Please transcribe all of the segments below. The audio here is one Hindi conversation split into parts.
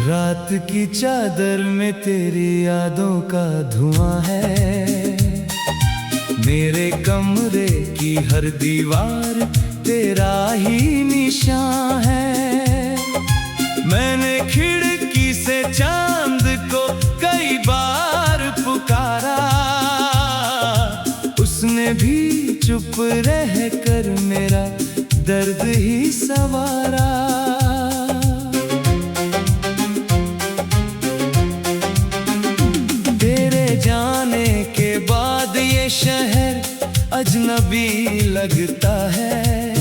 रात की चादर में तेरी यादों का धुआं है। मेरे कमरे की हर दीवार तेरा ही निशान है। मैंने खिड़की से चांद को कई बार पुकारा, उसने भी चुप रह कर मेरा दर्द ही सवारा। शहर अजनबी लगता है,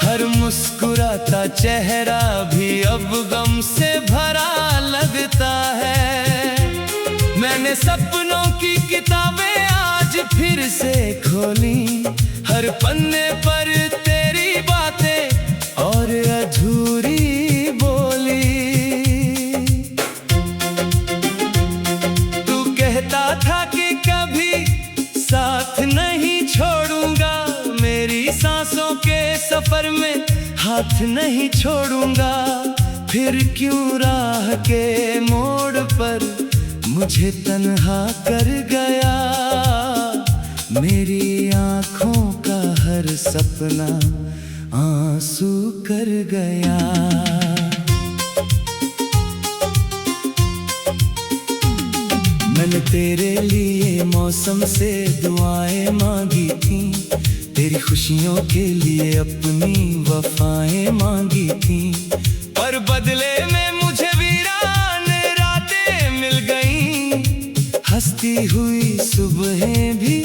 हर मुस्कुराता चेहरा भी अब गम से भरा लगता है। मैंने सपनों की किताबें आज फिर से खोली, हर पन्ने पर तेरी बातें और अधूरी बोली। तू कहता था कि कभी साथ नहीं छोड़ूंगा, मेरी सांसों के सफर में हाथ नहीं छोड़ूंगा। फिर क्यों राह के मोड़ पर मुझे तन्हा कर गया। मेरी आंखों का हर सपना आंसू कर गया। मैंने तेरे लिए मौसम से दुआएं मांगी थी, तेरी खुशियों के लिए अपनी वफाएं मांगी थी। पर बदले में मुझे वीरान रातें मिल गईं, हंसती हुई सुबहें भी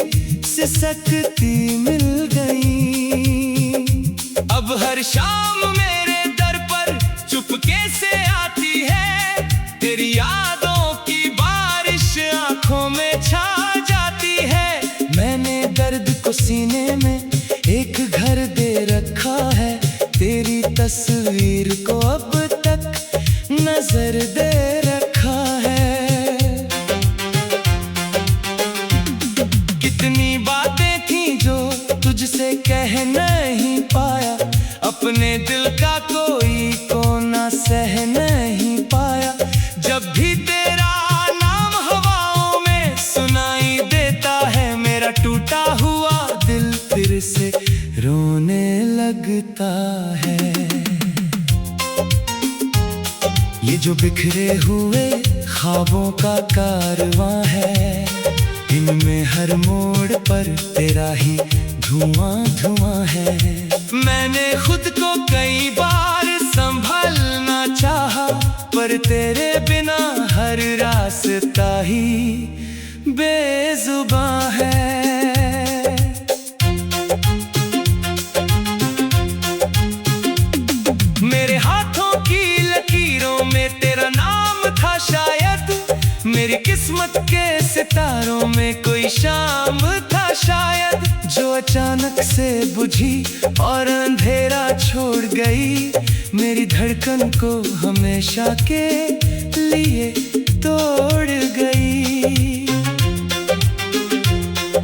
सिसकती मिल गईं। अब हर शाम मेरे दर पर चुपके से आती है, तेरी यादों की आँखों में छा जाती है। मैंने दर्द को सीने में एक घर दे रखा है, तेरी तस्वीर को अब तक नजर दे रखा है। कितनी बातें थी जो तुझसे कह नहीं पाया, अपने दिल का कोई कोना सह नहीं पाया। जब भी तेरा टूटा हुआ दिल फिर से रोने लगता है। ये जो बिखरे हुए ख्वाबों का कारवां है, इनमें हर मोड़ पर तेरा ही धुआं धुआं है। मैंने खुद को कई बार संभालना चाहा, पर तेरे बिना हर रास्ता ही बेजुबां है। मेरे हाथों की लकीरों में तेरा नाम था शायद, मेरी किस्मत के सितारों में कोई शाम था शायद, जो अचानक से बुझी और अंधेरा छोड़ गई। मेरी धड़कन को हमेशा के लिए तोड़ गई।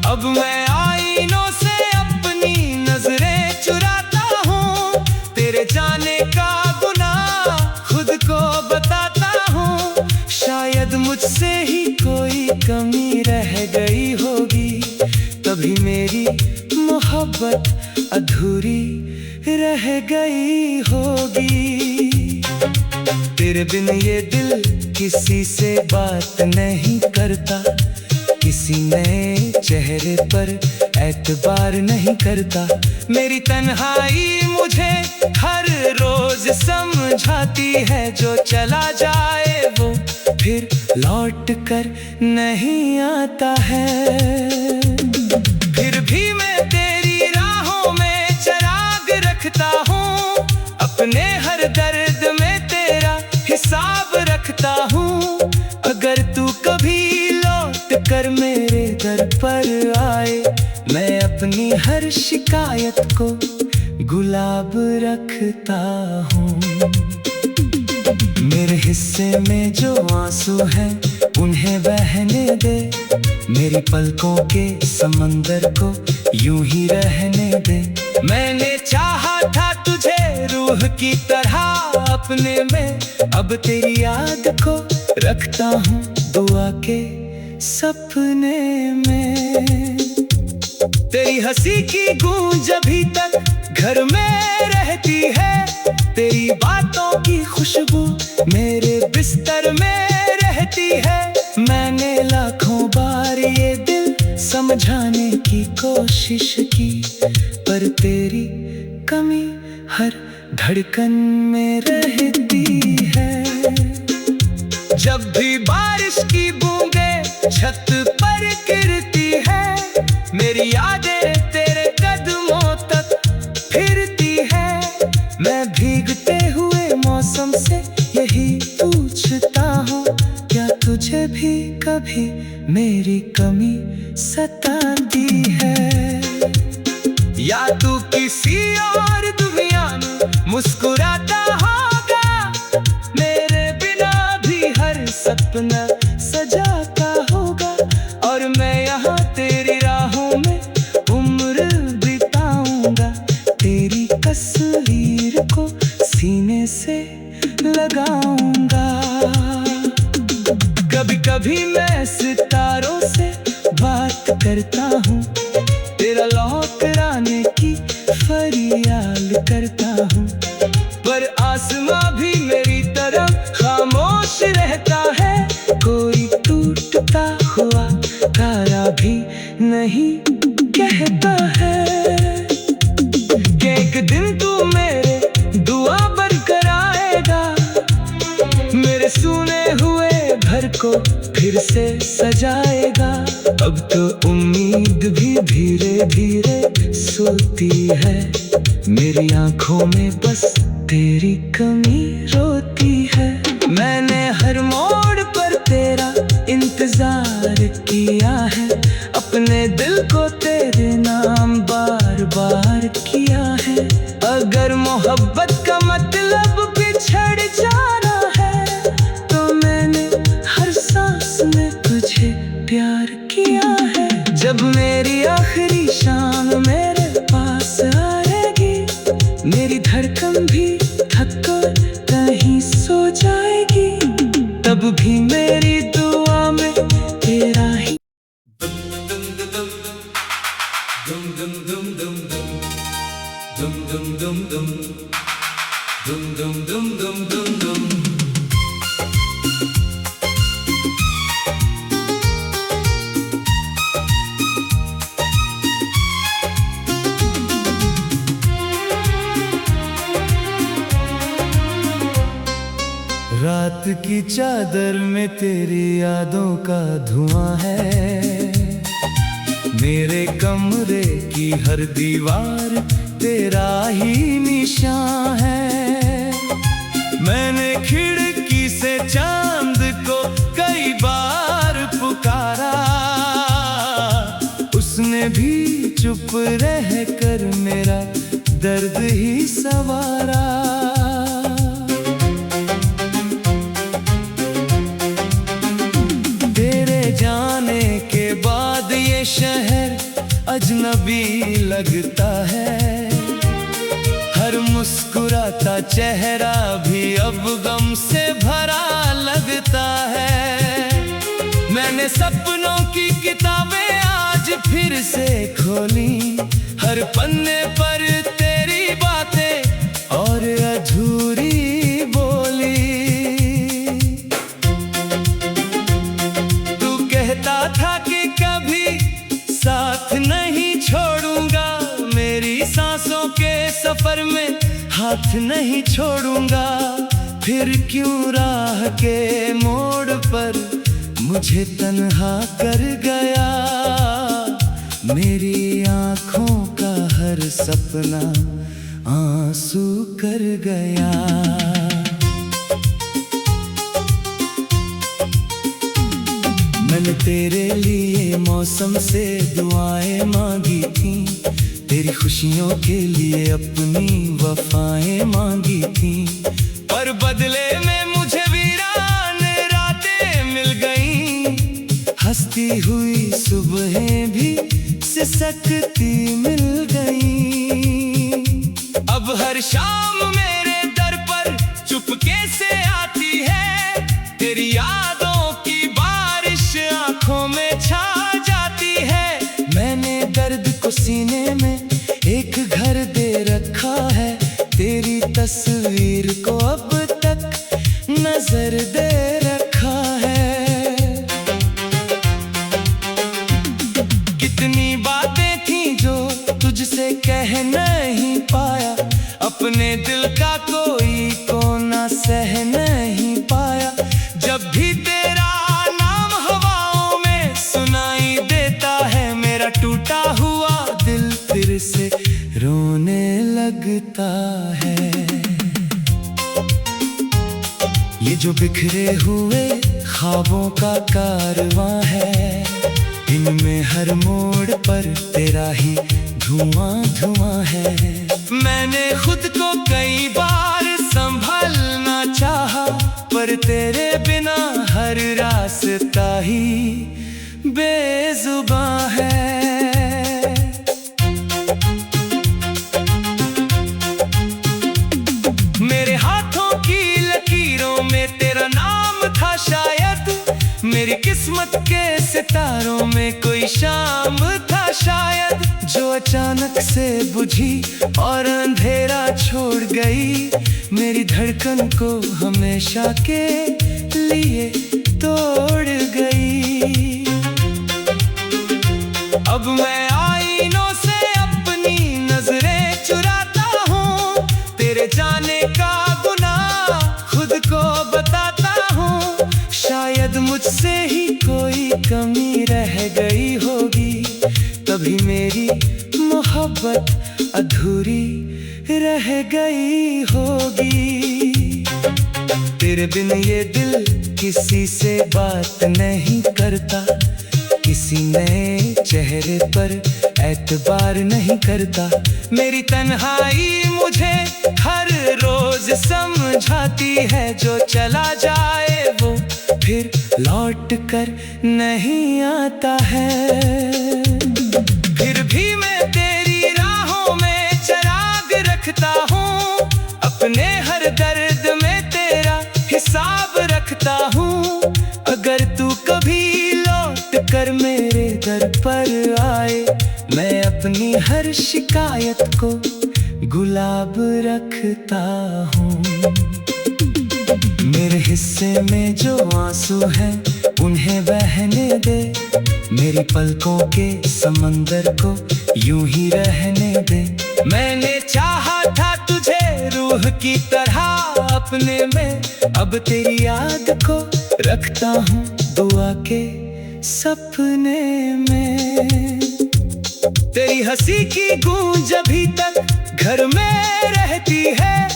अब मैं आईनों से अपनी नजरें चुराता हूँ, तेरे जाने का गुनाह खुद को बताता हूँ। शायद मुझसे ही कोई कमी रह गई होगी, तभी मेरी मोहब्बत अधूरी रह गई होगी। तेरे बिन ये दिल किसी से बात नहीं करता, किसी नए चेहरे पर एतबार नहीं करता। मेरी तन्हाई मुझे हर रोज समझाती है, जो चला जाए वो फिर लौट कर नहीं आता है। फिर भी मैं तेरी राहों में चिराग रखता हूँ, अपने हर दर्द में तेरा हिसाब रखता हूँ। अगर तू कभी लौट कर मेरे दर पर आए, मैं अपनी हर शिकायत को गुलाब रखता हूँ। मेरे हिस्से में जो आंसू हैं उन्हें बहने दे, मेरी पलकों के समंदर को यूं ही रहने दे। मैंने चाहा था तुझे रूह की तरह अपने में, अब तेरी याद को रखता हूँ दुआ के सपने में। तेरी हंसी की गूंज अभी तक घर में रहती है, तेरी बातों की खुशबू मेरे बिस्तर में रहती है। मैंने लाखों बार ये दिल समझाने की कोशिश की, पर तेरी कमी हर धड़कन में रहती है। जब भी बारिश की बूंदें छत पर गिरती है, मेरी यादें तेरे कदमों तक फिरती है। मैं भीगते हुए मौसम से यही पूछता हूँ, क्या तुझे भी कभी मेरी कमी सताती है? या तू किसी और दुनिया में मुस्कुराता होगा, मेरे बिना भी हर सपना सजाता होगा, और मैं यहाँ तेरी राहों में उम्र बिताऊंगा, तेरी तस्वीर को सीने से लगाऊंगा। कभी कभी मैं सितारों से बात करता हूँ, तेरा लौट आने की फरियाद करता हूँ, पर आसमां भी मेरी तरफ खामोश रहता है। कोई टूटता हुआ तारा भी नहीं कहता है कि एक दिन तू मेरे दुआ बनकर आएगा, मेरे सुने हुए घर को फिर से सजाएगा। अब तो उम्मीद भी धीरे धीरे सोती है, मेरी आंखों में बस तेरी कमी रोती है। मैंने हर मोड़ पर तेरा इंतजार किया है, अपने दिल को तेरे नाम बार बार किया है। अगर मोहब्बत का मतलब बिछड़ जाना है, तो मैंने हर सांस में तुझे प्यार किया है। जब मेरी आखिरी शाम मेरे पास आएगी, मेरी धड़कन भी थक कर कहीं सो जाएगी, तब भी मेरी दुआ में तेरा ही रात की चादर में तेरी यादों का धुआं है, मेरे कमरे की हर दीवार तेरा ही निशान है। मैंने खिड़की से चांद को कई बार पुकारा, उसने भी चुप रह कर मेरा दर्द ही सवारा। जाने के बाद ये शहर अजनबी लगता है, हर मुस्कुराता चेहरा भी अब गम से भरा लगता है। मैंने सपनों की किताबें आज फिर से खोली, हर पन्ने पर तेरी बातें और अधूरी बोली। था कि कभी साथ नहीं छोड़ूंगा, मेरी सांसों के सफर में हाथ नहीं छोड़ूंगा। फिर क्यों राह के मोड़ पर मुझे तन्हा कर गया, मेरी आंखों का हर सपना आंसू कर गया। मैंने तेरे लिए मौसम से दुआएं मांगी थी, तेरी खुशियों के लिए अपनी वफाएं मांगी थी। पर बदले में मुझे वीरान रातें मिल गईं, हंसती हुई सुबहें भी सिसकती मिल गईं। अब हर शाम मेरे दर पर चुपके से आती है, तेरी यादों की बारिश आंखों में छा जाती है। मैंने दर्द को सीने में एक घर दे रखा है, तेरी तस्वीर को अब तक नजर दे रखा है। कितनी बातें थी जो तुझसे कह नहीं पाया, अपने दिल का कोई कोना सह नहीं पाया। जब भी तेरा नाम हवाओं में सुनाई देता है, मेरा टूटा हुआ दिल फिर से रोने लगता है। ये जो बिखरे हुए ख्वाबों का कारवां है, इनमें हर मोड़ पर तेरा ही धुआं धुआं है। मैंने खुद को कई बार संभलना चाहा, पर तेरे बिना हर रास्ता ही बेजुबां है। मेरे हाथों की लकीरों में तेरा नाम था शायद, मेरी किस्मत के सितारों में कोई शाम था शायद, जो अचानक से बुझी और अंधेरा छोड़ गई, मेरी धड़कन को हमेशा के लिए तोड़ गई। अब मैं आईनों से अपनी नजरें चुराता हूँ, तेरे जाने का गुनाह खुद को बताता हूँ। शायद मुझसे ही कोई कमी रह गई होगी, तभी मेरी मोहब्बत अधूरी रह गई होगी। तेरे बिन ये दिल किसी से बात नहीं करता, किसी नए चेहरे पर एतबार नहीं करता। मेरी तन्हाई मुझे हर रोज समझाती है, जो चला जाए वो फिर लौट कर नहीं आता है। फिर भी मैं तेरी राहों में चिराग रखता हूँ, अपने हर दर्द में तेरा हिसाब रखता हूँ। अगर तू कभी लौट कर मेरे दर पर आए, मैं अपनी हर शिकायत को गुलाब रखता हूँ। मेरे हिस्से में जो आंसू हैं उन्हें बहने दे, मेरी पलकों के समंदर को यूं ही रहने दे। मैंने चाहा था तुझे रूह की तरह अपने में, अब तेरी याद को रखता हूँ दुआ के सपने में। तेरी हंसी की गूंज अभी तक घर में रहती है,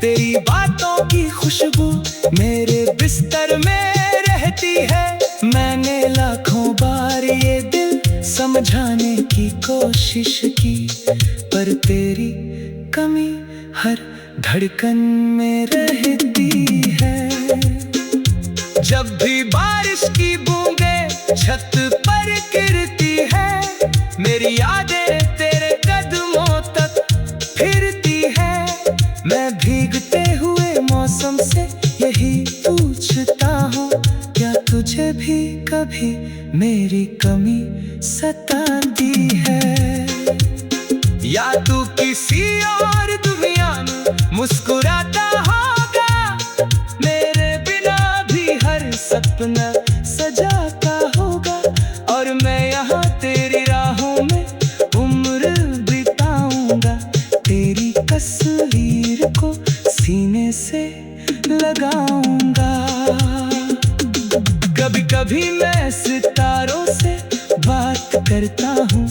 तेरी बातों की खुशबू मेरे बिस्तर में रहती है। मैंने लाखों बार ये दिल समझाने की कोशिश की, पर तेरी कमी हर धड़कन में रहती है। जब भी बारिश की बूंदें छत पर गिरती है, मेरी यादें तेरे कदमों तक फिरती है। मैं भीगते हुए मौसम से यही पूछता हूँ, क्या तुझे भी कभी मेरी कमी सताती है? या तू किसी और दुनिया में मुस्कुराता होगा, मेरे बिना भी हर सपना सजाता होगा। और मैं यहाँ तेरी राहों में उम्र बिताऊंगा, तेरी तस्वीर को सीने से लगाऊंगा। कभी कभी मैं सितारों से बात करता हूँ,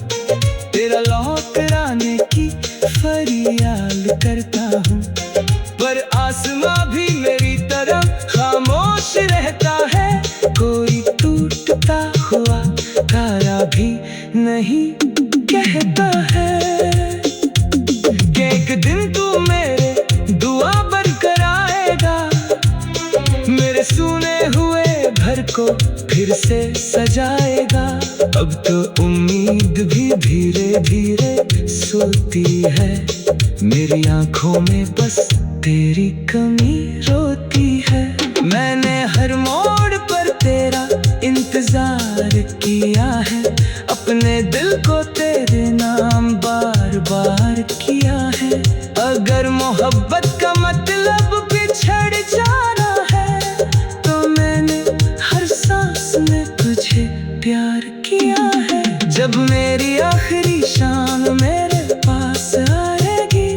तेरा लौटने की फरियाद करता हूँ, पर आसमां भी मेरी तरफ खामोश रहता है। कोई टूटता हुआ तारा भी नहीं कहता है कि एक दिन तू मेरे दुआ बनकर आएगा, मेरे सुने हुए घर को फिर से सजाएगा। अब तो उम्मीद भी धीरे धीरे सोती है, मेरी आंखों में बस तेरी कमी रोती है। मैंने हर मोड़ पर तेरा इंतजार किया है, अपने दिल को तेरे नाम बार बार किया है। अगर मोहब्बत का मतलब बिछड़ जाना है, तो मैंने हर सांस में तुझे प्यार किया है। जब मेरी आखिरी शाम मेरे पास आएगी,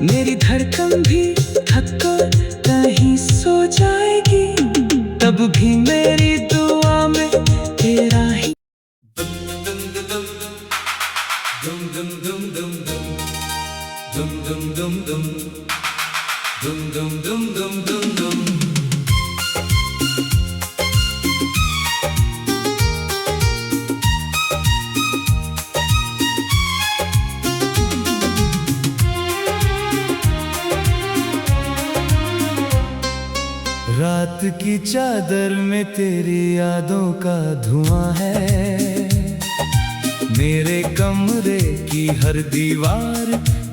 मेरी धड़कन भी थक कर कहीं सो जाएगी, तब भी मेरी दुआ में तेरा ही रात की चादर में तेरी यादों का धुआं है, मेरे कमरे की हर दीवार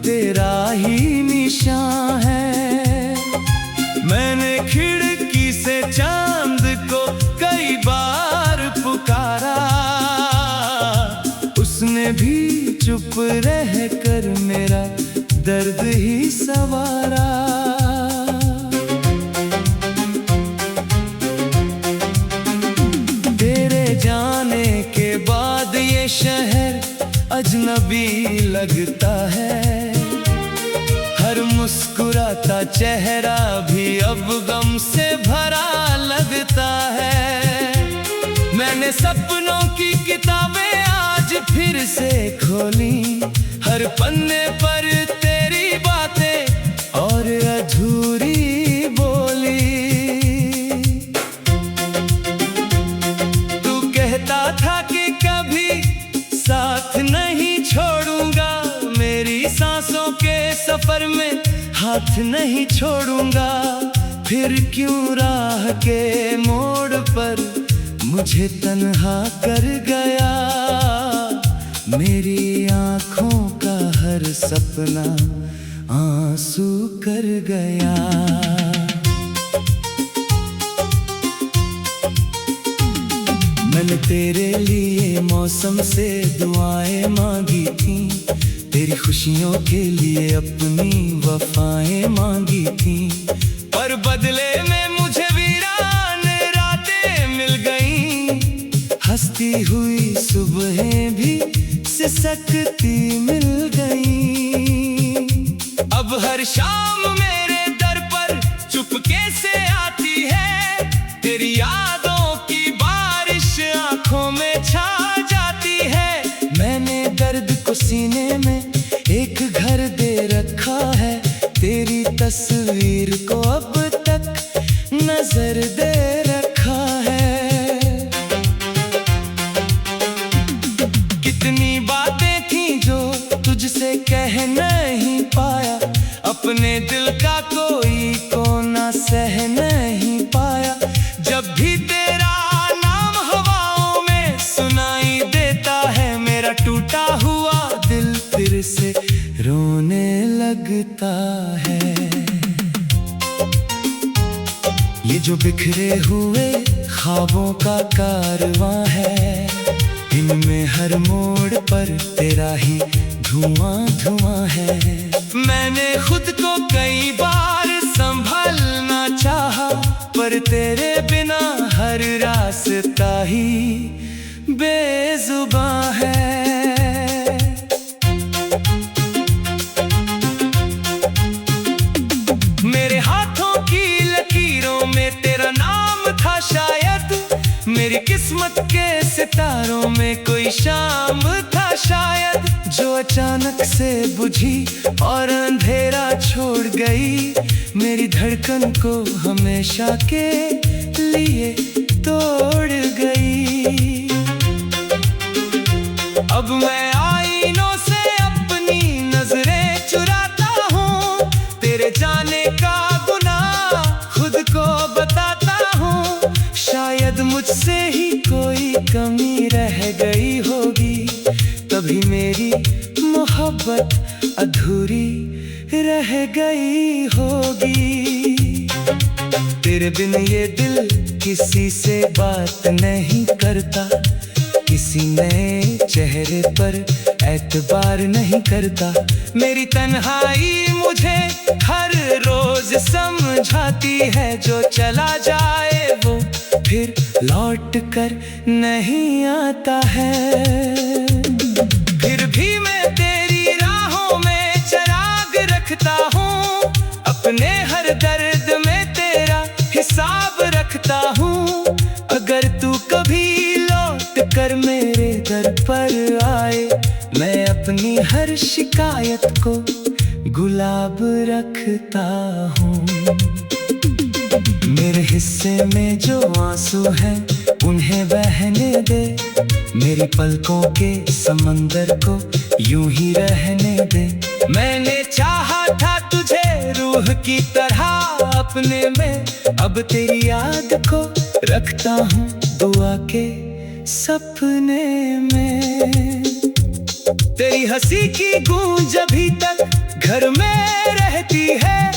तेरा ही निशान है। मैंने खिड़की से चांद को कई बार पुकारा, उसने भी चुप रह कर मेरा दर्द ही सवारा। जाने के बाद ये शहर अजनबी लगता है, हर मुस्कुराता चेहरा भी अब गम से भरा लगता है। मैंने सपनों की किताबें आज फिर से खोली, हर पन्ने पर तेरी बातें और अधूरी बोली। था कि कभी साथ नहीं छोड़ूंगा, मेरी सांसों के सफर में हाथ नहीं छोड़ूंगा। फिर क्यों राह के मोड़ पर मुझे तन्हा कर गया, मेरी आंखों का हर सपना आंसू कर गया। मैंने तेरे लिए मौसम से दुआएं मांगी थी, तेरी खुशियों के लिए अपनी वफाएं मांगी थी, पर बदले में मुझे वीरान रातें मिल गईं। हंसती हुई सुबहें भी सिसकती मिल गईं। अब हर शाम मेरे दर पर चुपके से आती है, तेरी यादों आँखों में छा जाती है। मैंने दर्द को सीने में एक घर दे रखा है, तेरी तस्वीर को अब तक नजर दे रखा है। कितनी बातें थी जो तुझसे कह नहीं पाया, अपने दिल का कोई कोना सह नहीं पाया। जब भी तेरा सुनाई देता है, मेरा टूटा हुआ दिल फिर से रोने लगता है। ये जो बिखरे हुए ख्वाबों का कारवां है, इनमें हर मोड़ पर तेरा ही धुआं धुआं है। मैंने खुद को कई बार संभलना चाहा, पर तेरे बिना हर रास्ता ही बेजुबां है। मेरे हाथों की लकीरों में तेरा नाम था शायद, मेरी किस्मत के सितारों में कोई शाम था शायद, जो अचानक से बुझी और अंधेरा छोड़ गई, मेरी धड़कन को हमेशा के लिए तोड़ गई। अब मैं आईनों से अपनी नजरें चुराता हूँ, तेरे जाने का गुनाह खुद को बताता हूँ। शायद मुझसे ही कोई कमी रह गई होगी, तभी मेरी मोहब्बत अधूरी रह गई होगी। तेरे बिन ये दिल किसी से बात नहीं करता, किसी नए चेहरे पर एतबार नहीं करता। मेरी तन्हाई मुझे हर रोज समझाती है, जो चला जाए वो फिर लौट कर नहीं आता है। फिर भी मैं तेरी राहों में चिराग रखता हूँ, अपने हर दर्द में तेरा हिसाब रखता हूँ। अगर तू कभी लौट कर मेरे दर पर आए, मैं अपनी हर शिकायत को गुलाब रखता हूँ। मेरे हिस्से में जो आंसू हैं उन्हें बहने दे, मेरी पलकों के समंदर को यूं ही रहने दे। मैंने चाहा था तुझे रूह की तरह अपने में, अब तेरी याद को रखता हूँ दुआ के सपने में। तेरी हंसी की गूंज अभी तक घर में रहती है,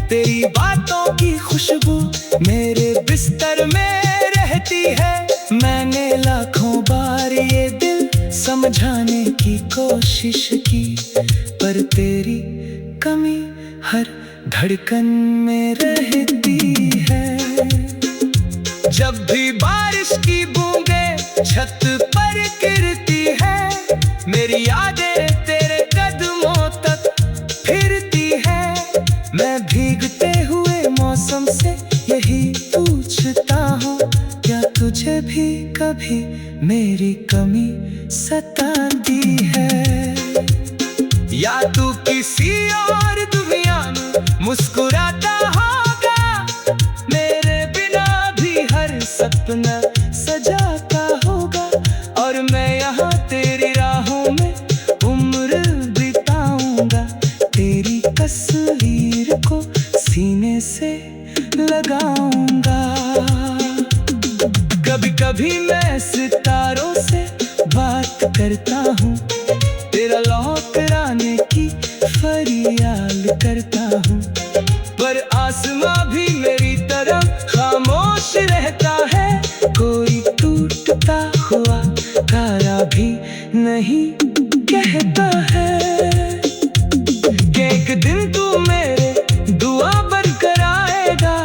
तेरी बातों की खुशबू मेरे बिस्तर में रहती है। मैंने लाखों बार ये दिल समझाने की कोशिश की, पर तेरी कमी हर धड़कन में रहती है। जब भी बारिश की बूंदें छत पर गिरती है, मेरी यादें तेरे कदमों तक फिरती है। मैं भीगते हुए मौसम से यही पूछता हूँ, क्या तुझे भी कभी मेरी कमी सताती है? या तू किसी और दुनिया में मुस्कुराता होगा, मेरे बिना भी हर सपना सजाता होगा। और मैं यहाँ तेरी राहों में उम्र बिताऊंगा, तेरी तस्वीर को सीने से लगाऊंगा। कभी कभी मैं सितारों से बात करता हूँ, तेरा लौट आने की फरियाद करता हूँ, पर आसमां भी मेरी तरफ खामोश रहता है। कोई टूटता हुआ तारा भी नहीं कहता है कि एक दिन तू मेरे दुआ बनकर आएगा,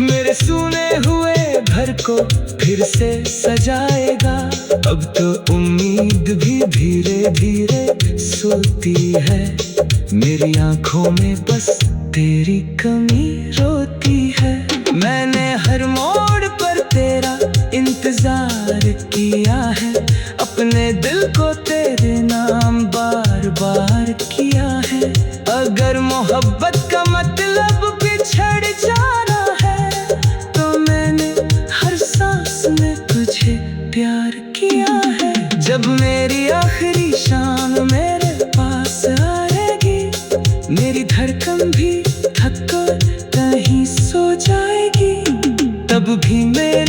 मेरे सुने हुए घर को फिर से सजाएगा। अब तो उम्मीद भी धीरे धीरे सोती है, मेरी आंखों में बस तेरी कमी रोती है। मैंने हर मोड़ पर तेरा इंतजार किया है, अपने दिल को तेरे नाम बार बार किया है। अगर मोहब्बत का मतलब बिछड़ जाना है, तो मैंने हर सांस में तुझे प्यार किया है। जब मेरी आखिरी शाम मेरे पास आएगी, मेरी धड़कन भी थक कर कहीं सो जाएगी, तब भी मेरे